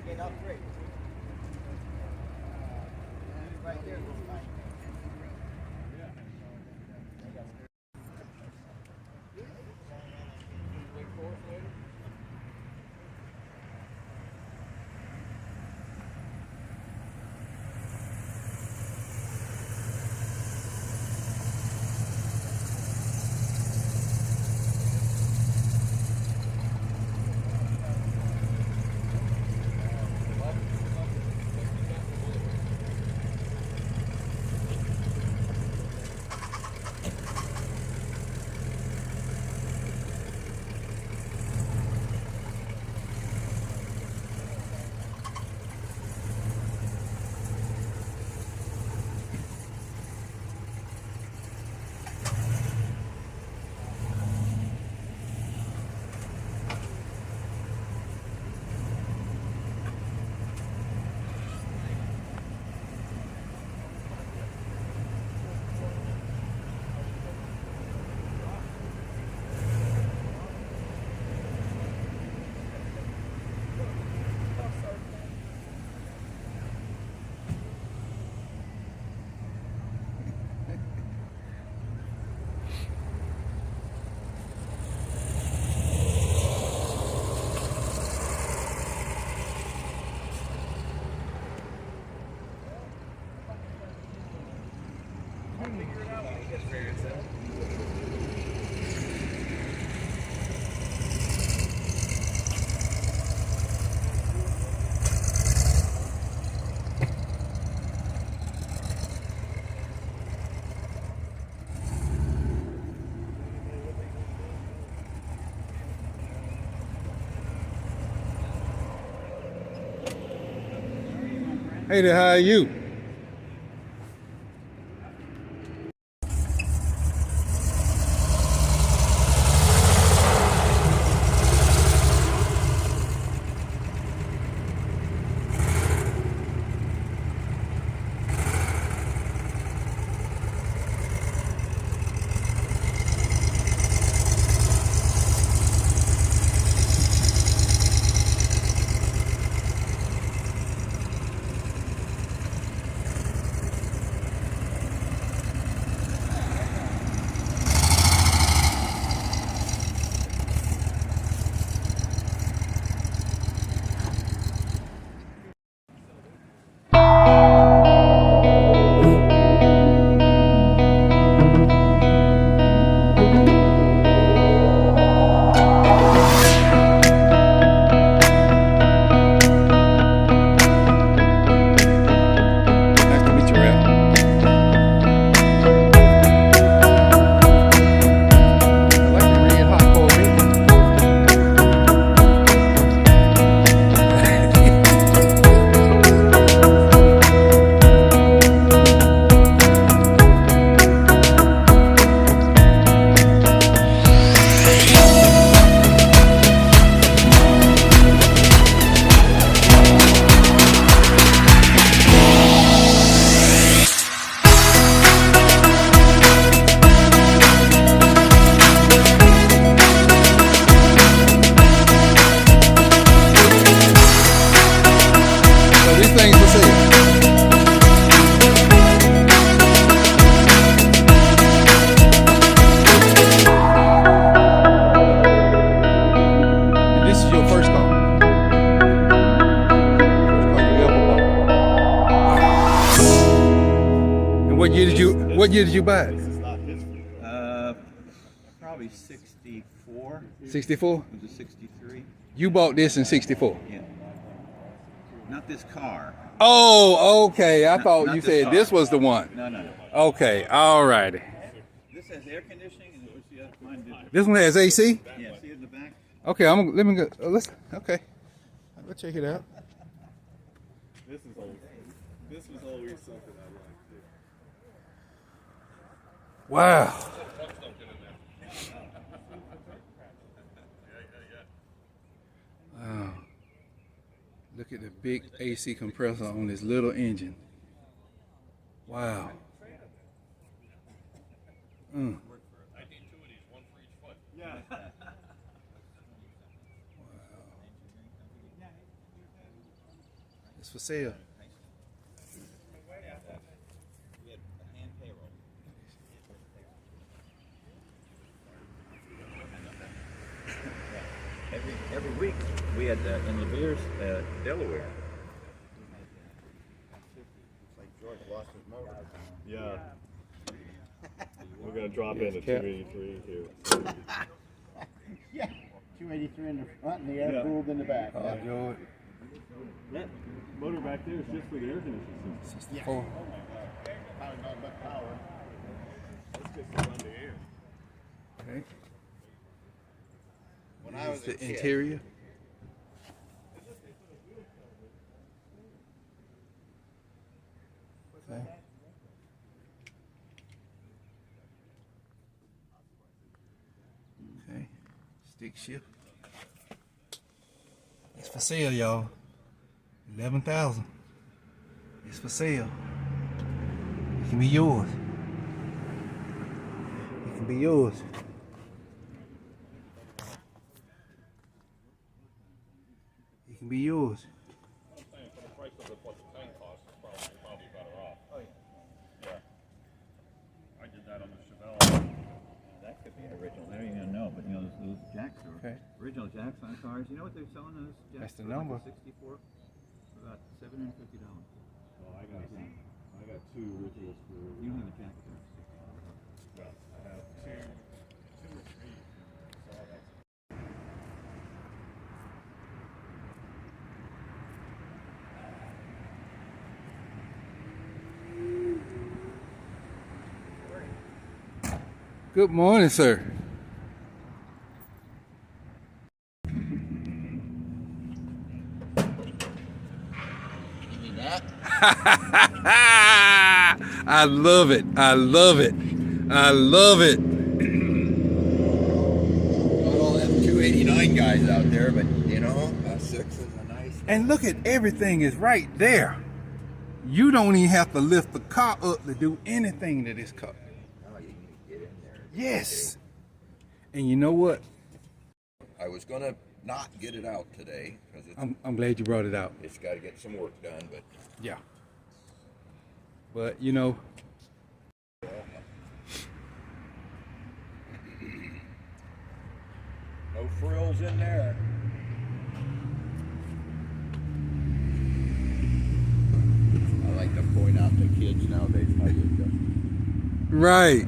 Get up great. Right here looks fine. Hey there, how are you? What year did you buy it? Probably 64. 64? It was a 63. You bought this in 64? Yeah. Not this car. Oh, okay. I thought not you this said car. this was the one. No. Okay, all righty. This has air conditioning, and what's the other mine did? This one has AC? Yeah, see it in the back? Okay, let me go. Let's. Okay, let's check it out. This was always something I liked too. Wow. Wow. Look at the big AC compressor on this little engine. Wow. Mm. I need two of these, one for each foot. Yeah. It's for sale. We had a hand payroll. Every week we had in Levere's, Delaware. It's like George lost his motor. Yeah. We're gonna drop in at 283 here. Yeah. 283 in the front and the air Yeah. cooled in the back. Oh, Yeah. George. That motor back there is just for the air conditioning system. 64. Probably not much power. That's just to run the air. Okay. When I was The a kid, interior. Okay. Okay. Stick shift. It's for sale, y'all. 11,000. It's for sale. It can be yours. It can be yours. It can be yours. I'm saying for the price of what the tank costs, it's probably better off. Oh yeah. I did that on the Chevelle. That could be original. I don't even know, but you know those jacks are Okay. original jacks on cars. You know what they're selling those jacks? That's the for, like number. a 64 for about $750. Well, I got two originals for. You don't have a jack there. Well, I have two or three. Good morning, sir. I love it. I love it. I love it. not all them 289 guys out there, but you know, a 6 is a nice. And look at everything is right there. You don't even have to lift the car up to do anything to this car. Oh, you can get in there. Yes. And you know what? I was gonna not get it out today because I'm glad you brought it out. it's got to get some work done, but Yeah. But you know, no frills in there. I like to point out to kids nowadays how you adjust. right.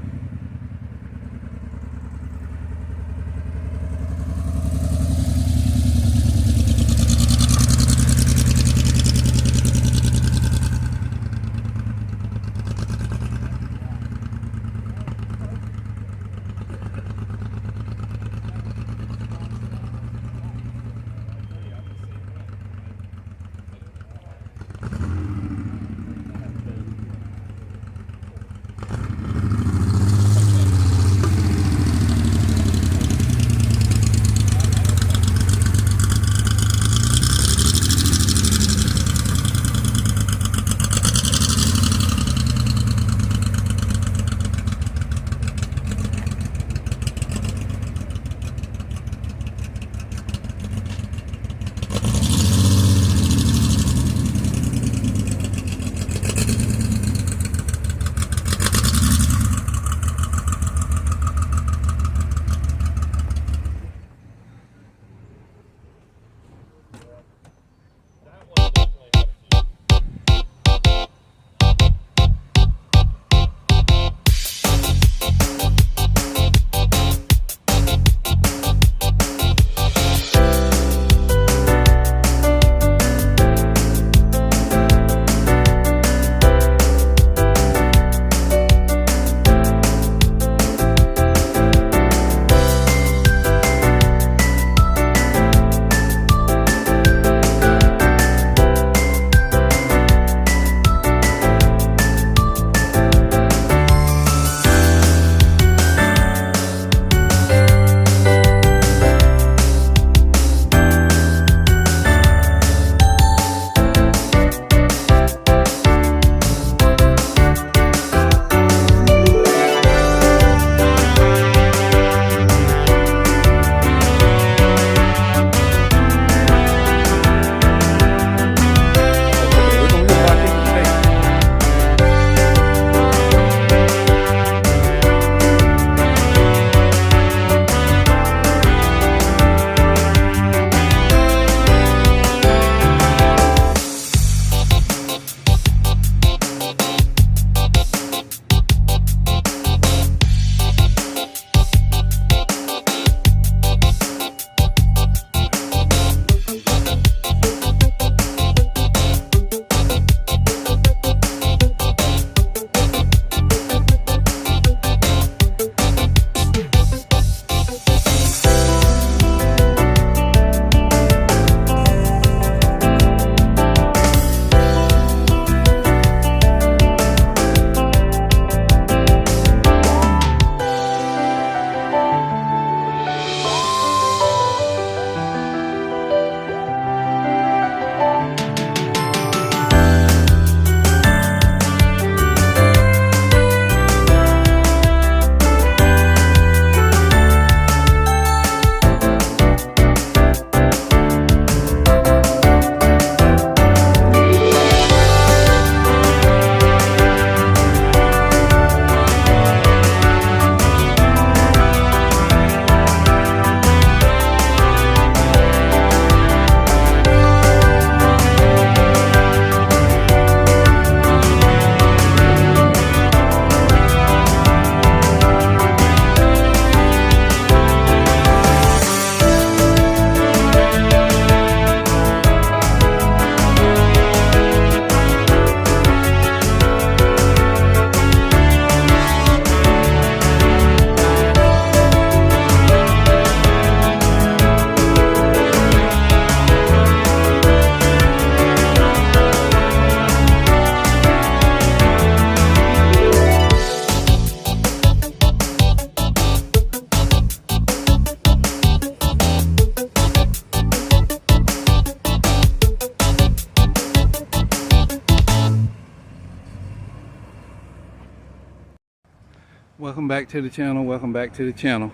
Welcome back to the channel. Welcome back to the channel.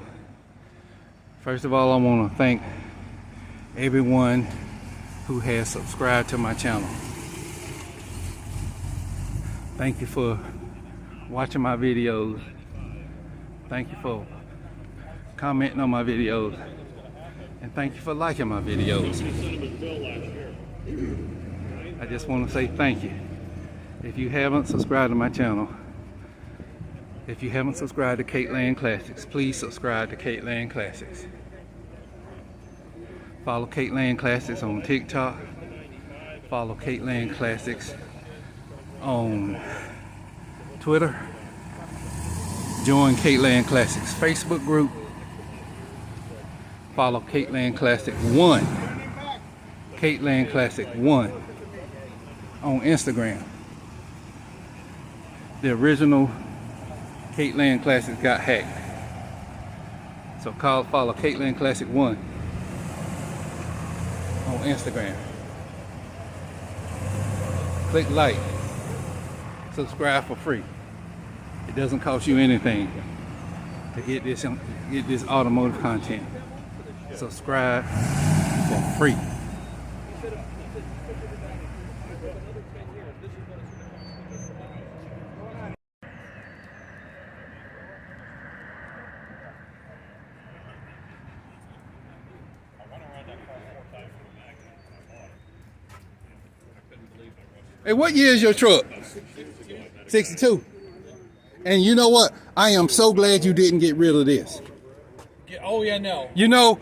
First of all, I want to thank everyone who has subscribed to my channel. Thank you for watching my videos. Thank you for commenting on my videos. And thank you for liking my videos. I just want to say thank you. If you haven't subscribed to my channel, if you haven't subscribed to Cateland Classics, please subscribe to Cateland Classics. Follow Cateland Classics on TikTok. Follow Cateland Classics on Twitter. Join Cateland Classics Facebook group. Follow Cateland Classic 1. Cateland Classic 1 on Instagram. The original Cateland Classics got hacked. So follow Cateland Classic 1 on Instagram. Click like. Subscribe for free. It doesn't cost you anything to get this automotive content. Subscribe for free. Hey, what year is your truck? 62. And you know what? I am so glad you didn't get rid of this. Oh yeah, no. You know,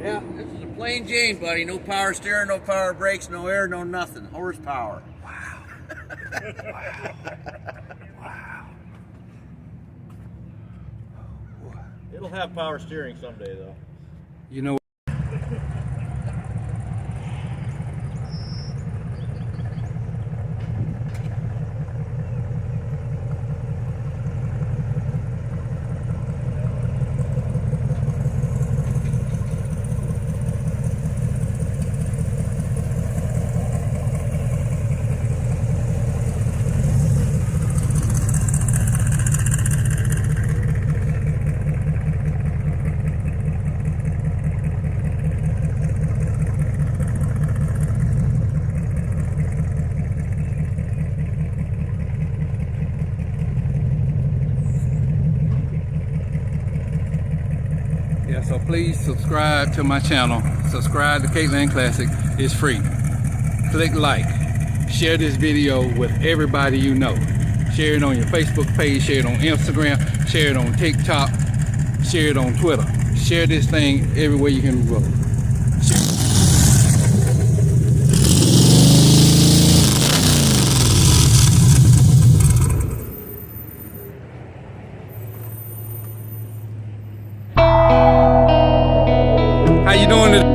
Yeah, this is a plain Jane, buddy. No power steering, no power brakes, no air, no nothing. Horsepower. wow. Wow. It'll have power steering someday, though. You know, Yeah, so please subscribe to my channel. Subscribe to Caitlin Classic. It's free. Click like. Share this video with everybody you know. Share it on your Facebook page. Share it on Instagram. Share it on TikTok. Share it on Twitter. Share this thing everywhere you can go. How you doing today?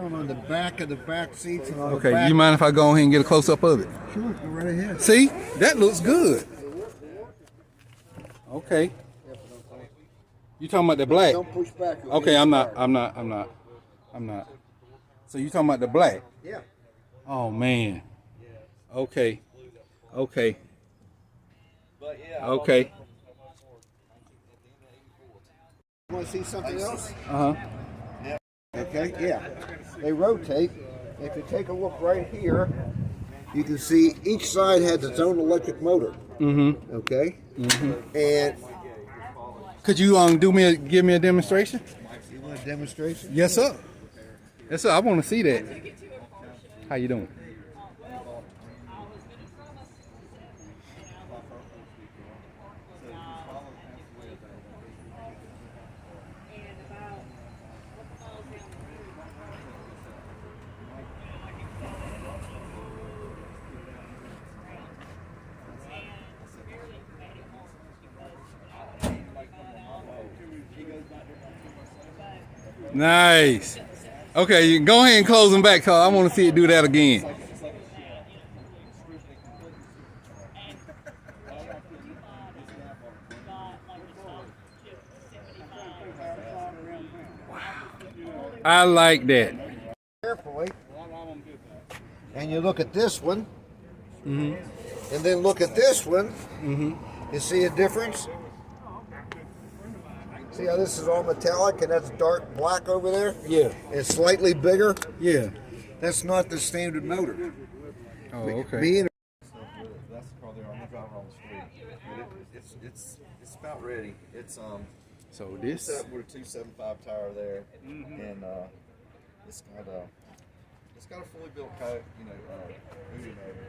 On the back of the back seats and on the Okay, back. you mind if I go ahead and get a close up of it? Sure, go right ahead. See, that looks good. Okay. You talking about the black? Don't push back. Okay, I'm not. So you talking about the black? Yeah. Oh man. Okay. Okay. Okay. Want to see something else? Uh huh. Okay, yeah. They rotate. If you take a look right here, you can see each side has its own electric motor. Mm-hmm. Okay? Mm-hmm. And Could you give me a demonstration? you want a demonstration? Yes, sir. Yes, sir. I want to see that. How you doing? Nice. Okay, you can go ahead and close them back, cause I want to see it do that again. I like that. Carefully. And you look at this one. And then look at this one. You see a difference? See how this is all metallic and that's dark black over there? Yeah. It's slightly bigger. Yeah. That's not the standard motor. Oh, okay. Me and That's the car there. I'm gonna drive her on the street. It's about ready. It's So this. set with a 275 tire there, and it's got a fully built coat, booty motor.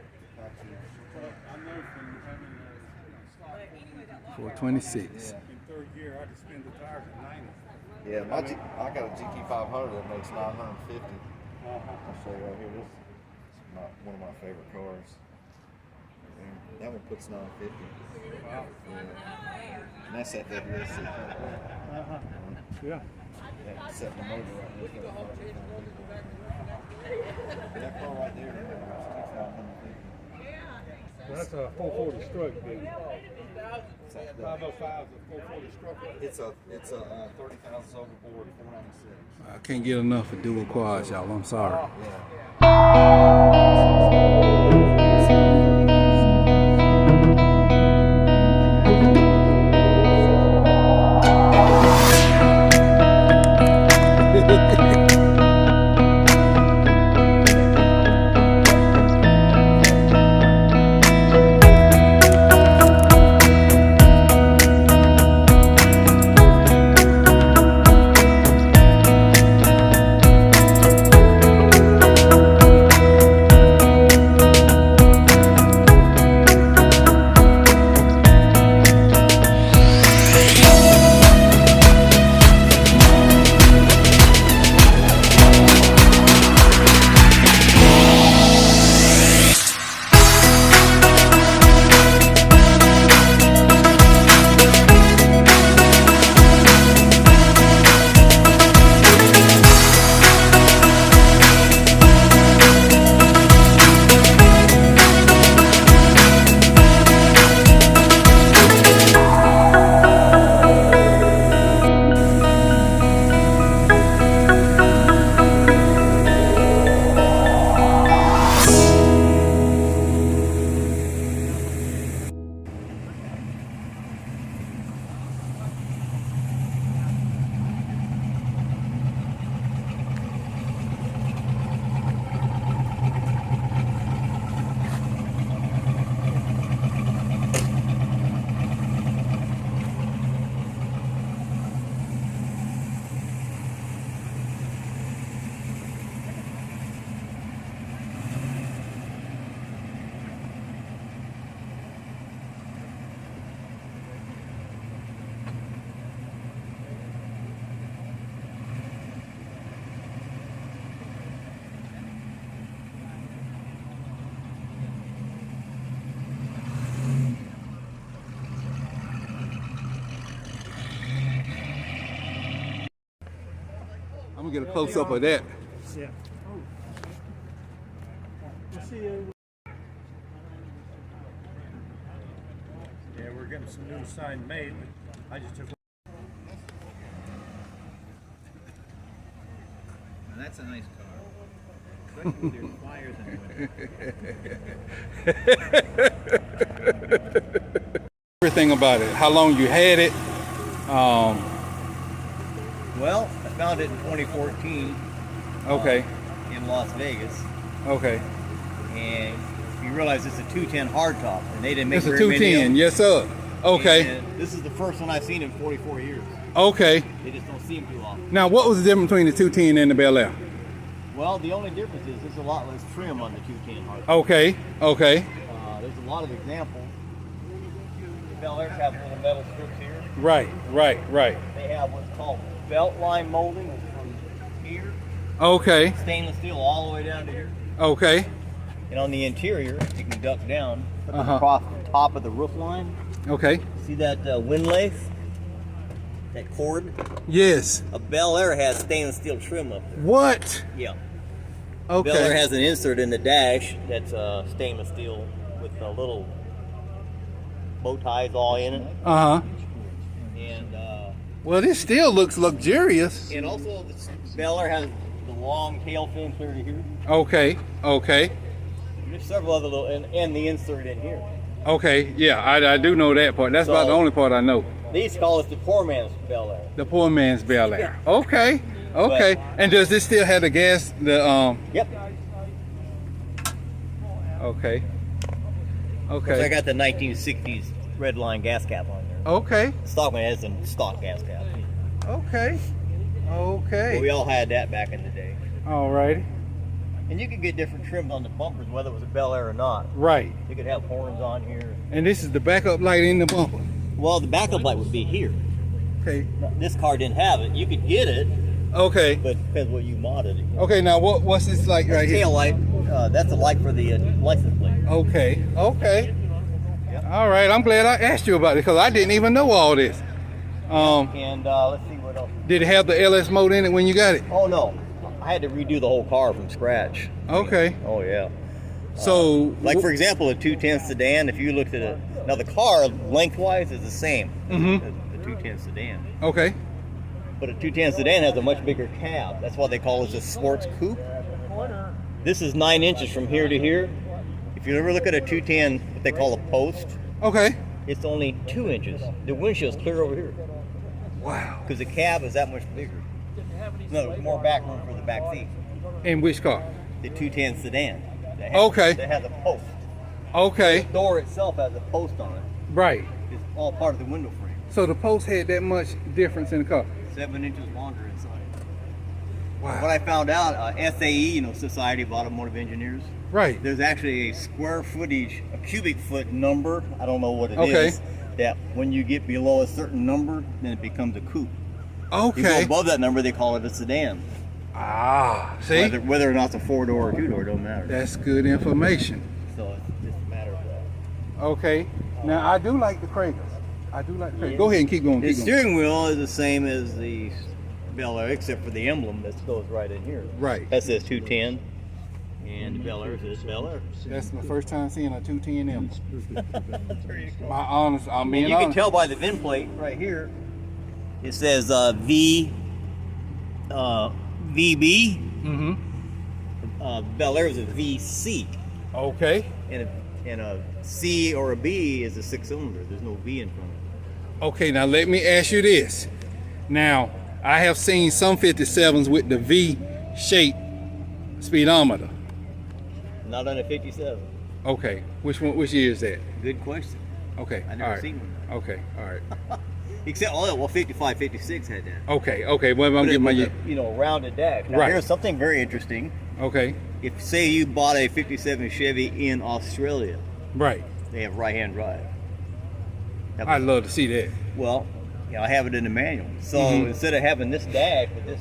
426. Third year, I just spend the tires at 90. Yeah, I got a GT500 that makes 950. I'll show you right here. This is one of my favorite cars. And that one puts 950. Wow. Yeah. And that's that WSC. Yeah. Yeah, setting the motor right there. That car right there is 2,550. That's a 440 stroke, baby. 505 is a 440 stroke. It's a 30,000 overboard 496. I can't get enough of dual quads, y'all. I'm sorry. I'm gonna get a close up of that. Yeah. Yeah, we're getting some new sign made. I just took. And that's a nice car. Especially with your flyers and Everything about it. How long you had it? Well, I found it in 2014 Okay. in Las Vegas, Okay. and you realize it's a 210 hardtop, and they didn't make It's a very many of 210. them. Yes, sir. Okay. And this is the first one I've seen in 44 years. Okay. They just don't see them too often. Now, what was the difference between the 210 and the Bel Air? Well, the only difference is there's a lot less trim on the 210 hardtop. Okay. Okay. There's a lot of examples. The Bel Airs have little metal strips here. Right. Right. Right. They have what's called belt line molding from here, Okay. stainless steel all the way down to here. Okay. And on the interior, you can duck down Uh-huh. across the top of the roof line. Okay. See that wind lace? That cord? Yes. A Bel Air has stainless steel trim up there. What? Yeah. Bel Air Okay. has an insert in the dash that's stainless steel with little bow ties all in it. Uh huh. And Well, this still looks luxurious. And also, the Bel Air has the long tail fin clear to here. Okay, okay, There's several other little, and the insert in here. okay. Yeah, I do know that part. That's about the only part I know. They used to call this the poor man's Bel Air. The poor man's Bel Air. Okay, okay. And does this still have the gas? Yep. Okay. I Okay. got the 1960s red line gas cap on there. Okay. Stockman has a stock gas cap. Okay. But Okay. we all had that back in the day. All righty. And you could get different trims on the bumpers, whether it was a Bel Air or not. Right. You could have horns on here. And this is the backup light in the bumper. Well, the backup light would be here. Okay. This car didn't have it. You could get it, Okay. but it depends what you modded it. Okay. Now what's this like right here? Tail light, that's a light for the license plate. Okay. Okay. Yep. All right. I'm glad I asked you about it because I didn't even know all this. And let's see what else. Did it have the LS mode in it when you got it? Oh no, I had to redo the whole car from scratch. Okay. Oh yeah. So Like for example, a 210 sedan. If you looked at it, now the car lengthwise is the same as the 210 sedan, okay. but a 210 sedan has a much bigger cab. That's why they call it a sports coupe. This is 9 inches from here to here. If you ever look at a 210, what they call a post, Okay. it's only 2 inches. The windshield's clear over here Wow. because the cab is that much bigger. No, there's more back room for the back seat. In which car? The 210 sedan. That Okay. That has a post. Okay. The door itself has a post on it. Right. It's all part of the window frame. So the post had that much difference in the car. 7 inches longer inside. Wow. What I found out, SAE, Society of Automotive Engineers, Right. there's actually a square footage, a cubic foot number, I don't know what it Okay. is, that when you get below a certain number, then it becomes a coupe. You go Okay. above that number, they call it a sedan. Ah, see? Whether or not it's a 4-door or 2-door, don't matter. That's good information. So it's just a matter of that. Okay. Now I do like the Kragers. I do like the Kragers. Go ahead and keep going. The Keep going. steering wheel is the same as the Bel Air, except for the emblem that goes right in here. Right. That says 210, and the Bel Air says Bel Air. That's my first time seeing a 210 emblem. There you go. I'm being And you can honest. tell by the VIN plate right here. It says VB. Bel Air is a VC, Okay. and a C or a B is a 6-cylinder. There's no V in front of it. Okay, now let me ask you this. Now, I have seen some 57s with the V-shaped speedometer. Not on a 57. Okay, which year is that? Good question. Okay, I all never right. seen one. Okay, all right. Except, 55, 56 had that. Okay, well, I'm But it getting my was year. a, rounded dash. Now, Right. here's something very interesting. Okay, If, say, you bought a 57 Chevy in Australia, right. they have right-hand drive. That I'd was- love to see that. Well, I have it in the manual. So Mhm. instead of having this dash with this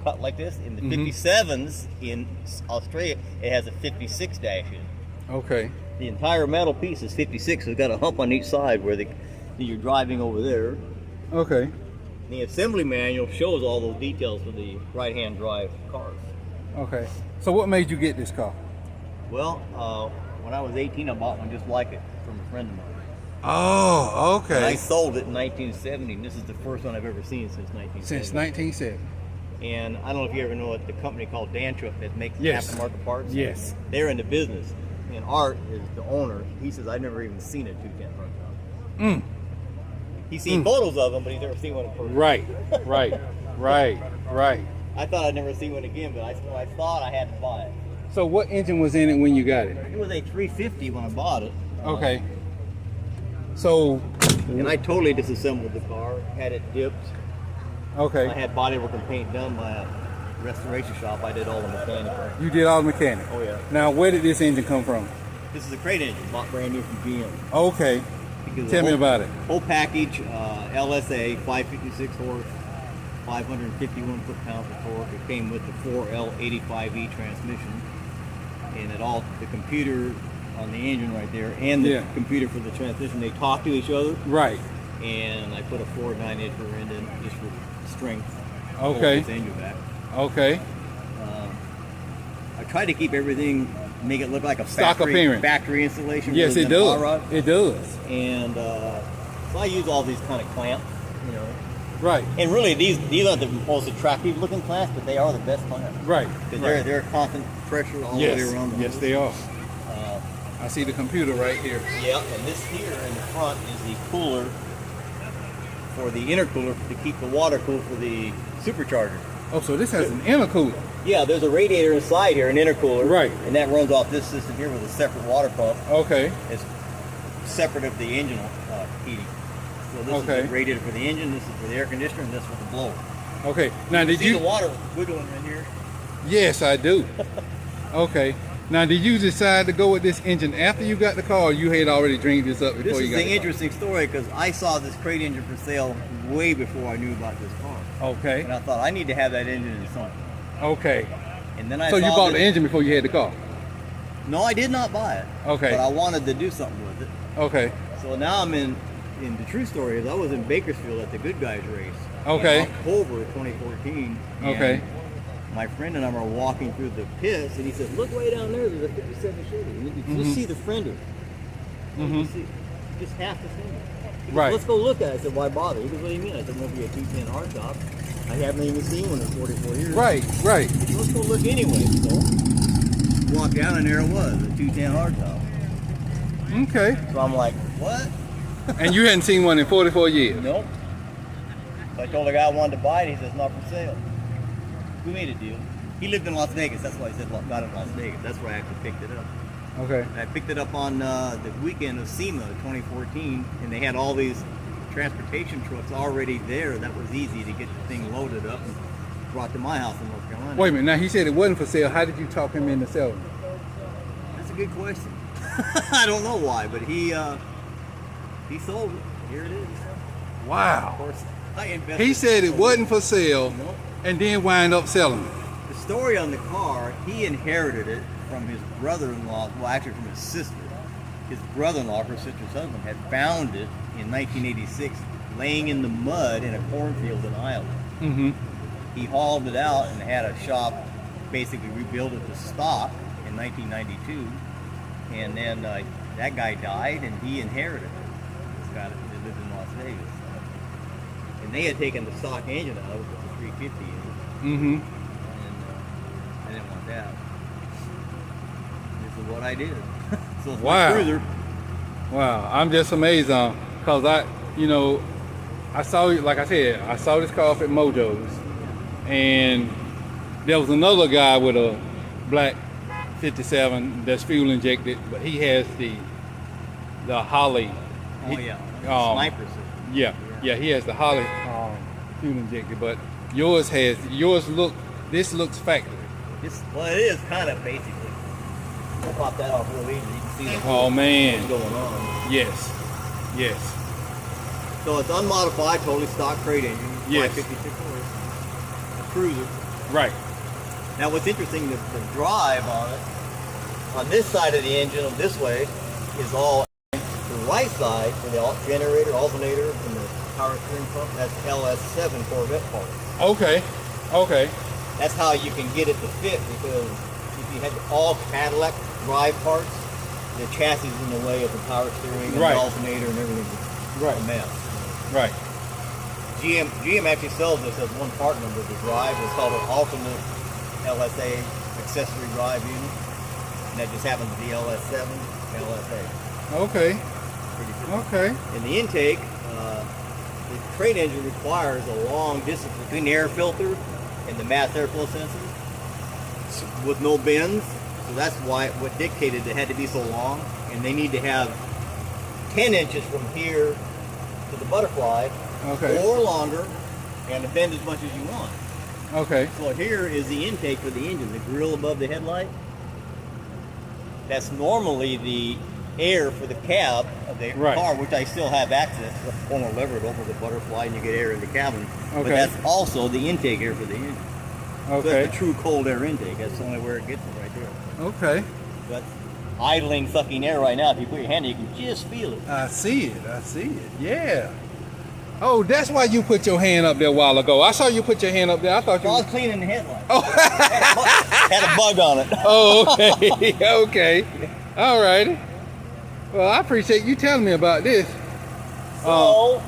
cut like this, in the 57s in Australia, it has a 56 dash in. Okay, The entire metal piece is 56, so it's got a hump on each side where you're driving over there. okay. The assembly manual shows all those details for the right-hand drive cars. Okay. So what made you get this car? Well, when I was 18, I bought one just like it from a friend of mine. Oh, And I okay. sold it in 1970, and this is the first one I've ever seen since 1970. Since 1970. And I don't know if you ever know it, the company called Dantrup that makes Yes. aftermarket parts. Yes. They're in the business. And Art is the owner. He says, I've never even seen a 210 front top. He's seen photos of them, but he's never seen one in person. Right. I thought I'd never see one again, but I thought I had to buy it. So what engine was in it when you got it? It was a 350 when I bought it. Okay. So, And I totally disassembled the car, had it dipped. I okay. had bodywork and paint done by a restoration shop. I did all the mechanical. You did all the mechanic. Oh yeah. Now, where did this engine come from? This is a crate engine, bought brand new from GM. Okay. Because Tell the me whole- about it. Whole package, LSA, 556 horse, 551 foot-pounds of torque. It came with the 4L85E transmission, and the computer on the engine right there, and the Yeah. computer for the transmission, they talk to each other. Right. And I put a 4.9-inch rear end in just for strength. Okay. Hold this engine back. Okay. I tried to keep everything, make it look like a Stock appearance. factory installation. Yes, rather it than a hot rod. does. It does. And so I use all these kind of clamps, Right. And really, these aren't the most attractive looking plants, but they are the best plants. Right. Because Right. they're constant pressure all the way Yes. around the Yes, house. they are. I see the computer right here. Yeah, and this here in the front is the cooler for the intercooler to keep the water cool for the supercharger. Oh, so this has an intercooler. Yeah, there's a radiator inside here, an intercooler. Right. And that runs off this system here with a separate water pump. Okay. It's separate of the engine heating. So this Okay. is the radiator for the engine, this is for the air conditioner, and this for the blower. Okay. Now, did See you? the water wiggling in here? Yes, I do. Okay. Now, did you decide to go with this engine after you got the car, or you had already dreamed this up This before is you got the the car? interesting story because I saw this crate engine for sale way before I knew about this car. Okay. And I thought, I need to have that engine in something. Okay. And then I So you saw bought that- the engine before you had the car? No, I did not buy it. Okay. But I wanted to do something with it. Okay. So now I'm in the true story is I was in Bakersfield at the Good Guys race. Okay. In October of 2014. and Okay. My friend and I were walking through the pits, and he said, "Look way down there. There's a '57 Chevy. And you can just see the fender. You see just half the fender." He goes, Right. "Let's go look at it." I said, "Why bother?" He goes, "What do you mean?" I said, "Won't be a 210 hardtop. I haven't even seen one in 44 years." Right. Right. He goes, "Let's go look anyway." So walked down, and there it was, a 210 hardtop. Okay. So I'm like, "What?" And you hadn't seen one in 44 years? Nope. So I told the guy I wanted to buy it. He says, "Not for sale." We made a deal. He lived in Las Vegas. That's why I said got it in Las Vegas. That's where I actually picked it up. Okay. I picked it up on the weekend of SEMA 2014, and they had all these transportation trucks already there. That was easy to get the thing loaded up and brought to my house in North Carolina. Wait a minute. Now, he said it wasn't for sale. How did you talk him into selling it? That's a good question. I don't know why, but he sold it. Here it is. Of Wow. course, I invested. He said it wasn't for sale Nope. and then wind up selling it. The story on the car, he inherited it from his brother-in-law, well, actually from his sister. His brother-in-law, her sister's husband, had found it in 1986 laying in the mud in a cornfield in Iowa. Mm-hmm. He hauled it out and had a shop basically rebuild it to stock in 1992. And then that guy died and he inherited it. This guy that lived in Las Vegas. And they had taken the stock engine out of it with the 350 in it. Mm-hmm. And I didn't want that. This is what I did. So it's Wow. my cruiser. Wow. I'm just amazed on, because I saw, like I said, I saw this car off at Mojo's, and there was another guy with a black 57 that's fuel injected, but he has the Holly. Oh yeah, sniper system. Yeah, he has the Holly fuel injected, but this looks factory. Well, it is kind of basically. I'll pop that off real easy. You can see the whole Oh man. thing going on. Yes. Yes. So it's unmodified, totally stock crate engine. Yes. 556 horse. A cruiser. Right. Now what's interesting, the drive on it, on this side of the engine, this way, is all the right side for the generator, alternator, and the power steering pump. That's LS7 Corvette parts. Okay. Okay. That's how you can get it to fit, because if you had all Cadillac drive parts, the chassis is in the way of the power steering and Right. the alternator and everything. It's Right. a mess. Right. GM actually sells this as one part number. The drive is called an alternate LSA accessory drive unit, and that just happens to be LS7 LSA. Okay. Pretty cool. Okay. In the intake, the crate engine requires a long distance between the air filter and the mass airflow sensor with no bends. So that's what dictated it had to be so long. And they need to have 10 inches from here to the butterfly Okay. or longer, and to bend as much as you want. Okay. So here is the intake for the engine, the grill above the headlight. That's normally the air for the cab of the Right. car, which I still have access. Pull a lever, it opens the butterfly, and you get air in the cabin. But Okay. that's also the intake air for the engine. So Okay. that's the true cold air intake. That's the only where it gets it right there. Okay. That's idling, sucking air right now. If you put your hand in, you can just feel it. I see it. I see it. Yeah. Oh, that's why you put your hand up there a while ago. I saw you put your hand up there. I thought you. I was cleaning the headlight. Oh. Had a bug on it. Oh, okay. Okay. All righty. Well, I appreciate you telling me about this. So,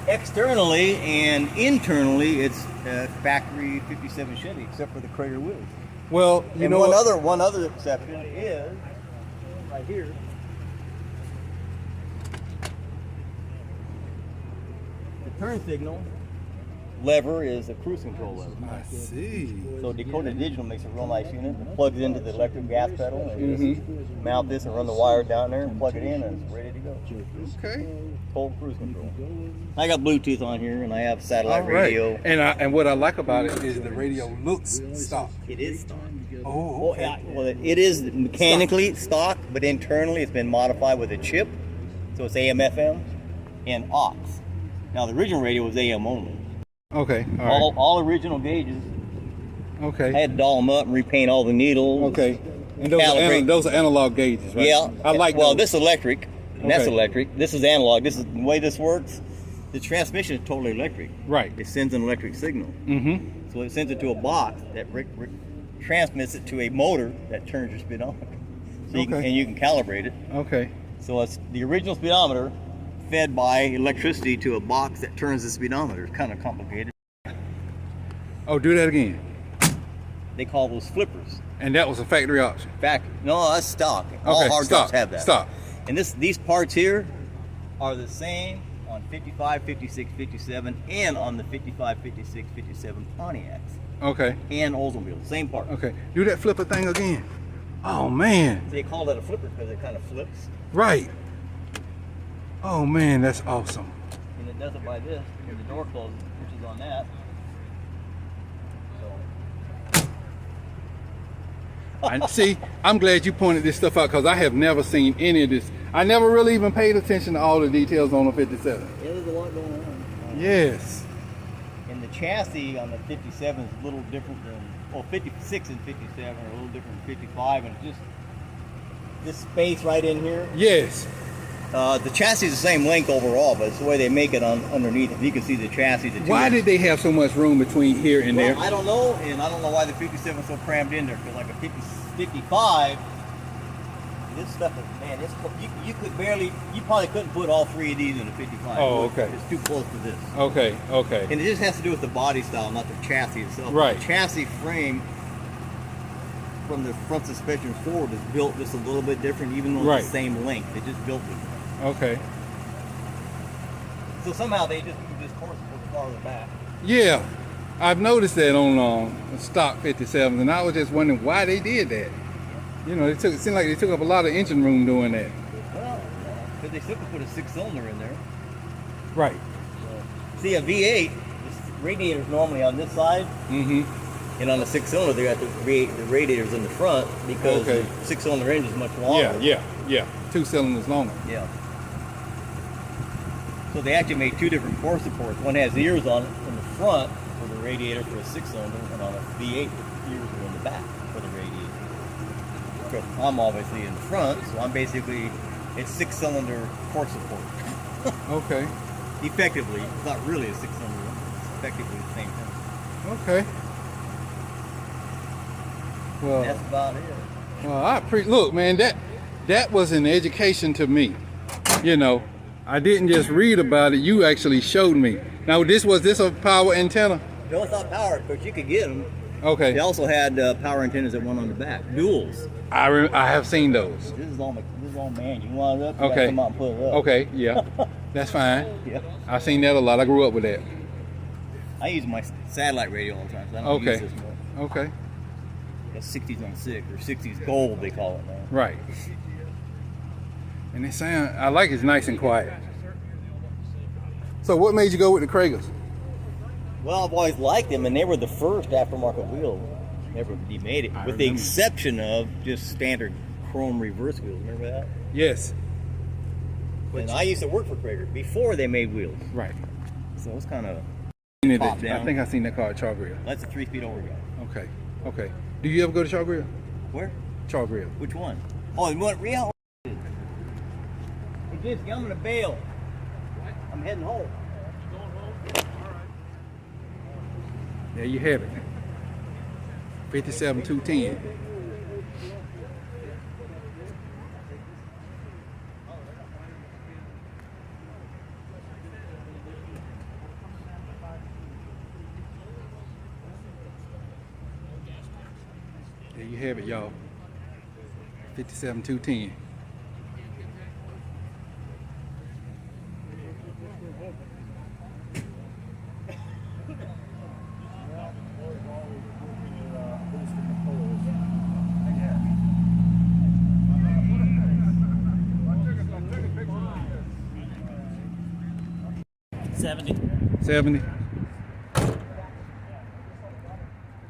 Externally and internally, it's factory 57 Chevy, except for the Crater wheels. Well, you And know one other exception is right here. The turn signal lever is a cruise control lever. I see. So Dakota Digital makes a real nice unit. It plugs into the electric gas pedal and just mount this and run the wire down there and plug it in and it's ready to go. Okay. Full cruise control. I got Bluetooth on here and I have satellite All right. radio. And what I like about it is the radio looks stock. It is stock. Oh, okay. Well, it is mechanically stock, but internally it's been modified with a chip. So it's AM, FM, and aux. Now the original radio was AM only. Okay. All right. All original gauges. Okay. I had to doll them up and repaint all the needles. Okay. And Calibrate. those are analog gauges, right? Yeah. I like Well, those. this is electric, and that's Okay. electric. This is analog. This is the way this works. The transmission is totally electric. Right. It sends an electric signal. Mm-hmm. So it sends it to a box that transmits it to a motor that turns your speedometer. So you can calibrate it. Okay. So it's the original speedometer fed by electricity to a box that turns the speedometer. It's kind of complicated. Oh, do that again. They call those flippers. And that was a factory option. No, that's stock. All hard tops have that. Stop. And these parts here are the same on 55, 56, 57, and on the 55, 56, 57 Pontiacs. Okay. And Oldsmobile, same part. Okay. Do that flipper thing again. Oh, man. They call it a flipper because it kind of flips. Right. Oh, man, that's awesome. And it does it by this, because the door closes, which is on that. See, I'm glad you pointed this stuff out because I have never seen any of this. I never really even paid attention to all the details on the 57. Yeah, there's a lot going on. Yes. And the chassis on the 57 is a little different than, well, 56 and 57 are a little different than 55, and just this space right in here. Yes. The chassis is the same length overall, but it's the way they make it underneath. If you can see the chassis. Why did they have so much room between here and there? I don't know, and I don't know why the 57 is so crammed in there. Because like a 55, this stuff is, man, you could barely, you probably couldn't put all three of these in a 55. Oh, okay. It's too close to this. Okay, okay. And it just has to do with the body style, not the chassis itself. Right. The chassis frame from the front suspension forward is built just a little bit different, even though it's the same length. They just built it. Okay. So somehow they just moved this course a little farther back. Yeah, I've noticed that on stock 57s, and I was just wondering why they did that. You know, it seemed like they took up a lot of engine room doing that. Well, because they still could put a 6-cylinder in there. Right. See, a V8, this radiator's normally on this side, and on the 6-cylinder they got the radiators in the front because the 6-cylinder engine is much longer. Yeah. 2 cylinders longer. Yeah. So they actually made two different core supports. One has ears on it in the front for the radiator for a 6-cylinder, and on a V8 the ears are in the back for the radiator. Because I'm obviously in the front, so I'm basically, it's 6-cylinder core support. Okay. Effectively, it's not really a 6-cylinder, it's effectively the same thing. Okay. Well, that's about it. Well, look, man, that was an education to me. You know, I didn't just read about it, you actually showed me. Now, was this a power antenna? No, it's not powered, but you could get them. Okay. They also had power antennas that went on the back, duals. I have seen those. This is all man. You want it up, you gotta come out and put it up. Okay, yeah. That's fine. Yeah. I've seen that a lot. I grew up with that. I use my satellite radio all the time, so I don't use this more. Okay. That's 60s on 6, or 60s gold, they call it now. Right. And they sound, I like it's nice and quiet. So what made you go with the Kragers? Well, I've always liked them, and they were the first aftermarket wheel ever to be made, with the exception of just standard chrome reverse wheels. Remember that? Yes. And I used to work for Krager before they made wheels. Right. So it's kind of top down. I think I've seen that car at Chalk Grill. That's a 3-speed overhead. Okay. Do you ever go to Chalk Grill? Where? Chalk Grill. Which one? Oh, you want real? Hey, Jim, I'm gonna bail. I'm heading home. There you have it. 57-210. you have it, y'all. 57,210. $70.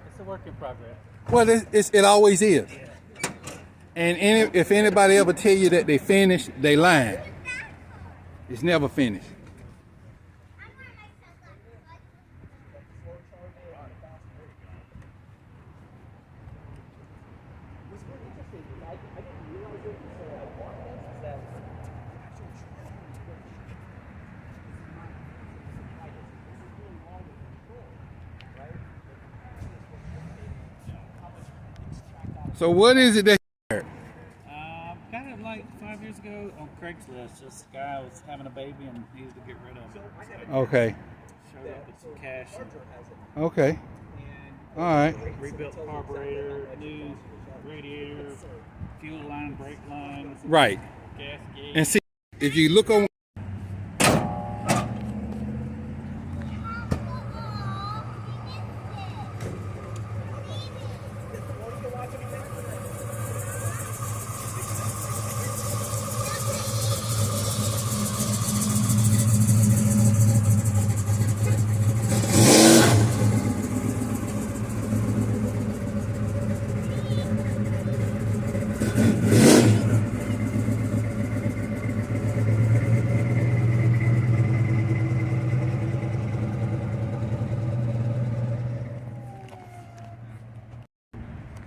It's a work in progress. Well, it always is. And if anybody ever tell you that they finished, they lying. It's never finished. So what is it that Kind of like 5 years ago on Craigslist, this guy was having a baby and needed to get rid of it. So Okay. showed up with some cash. Okay. All right. Rebuilt carburetor, new radiator, fuel line, brake lines, Right. gas gauge. And see, if you look on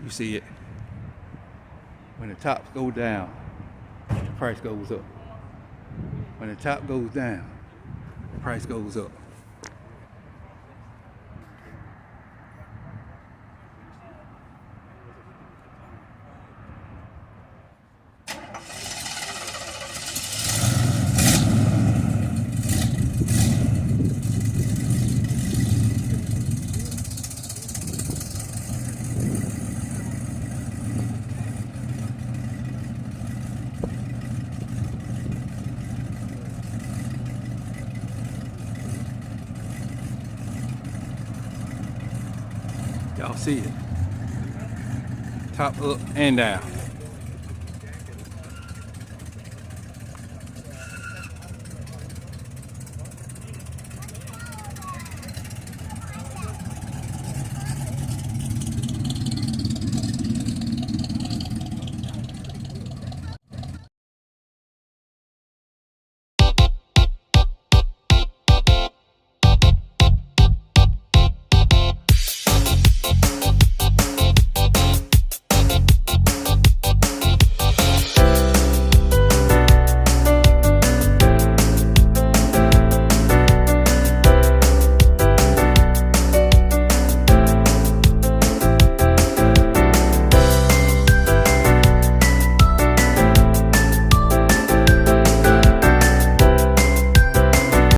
you see it. When the tops go down, the price goes up. When the top goes down, the price goes up. Y'all see it. Top up and down.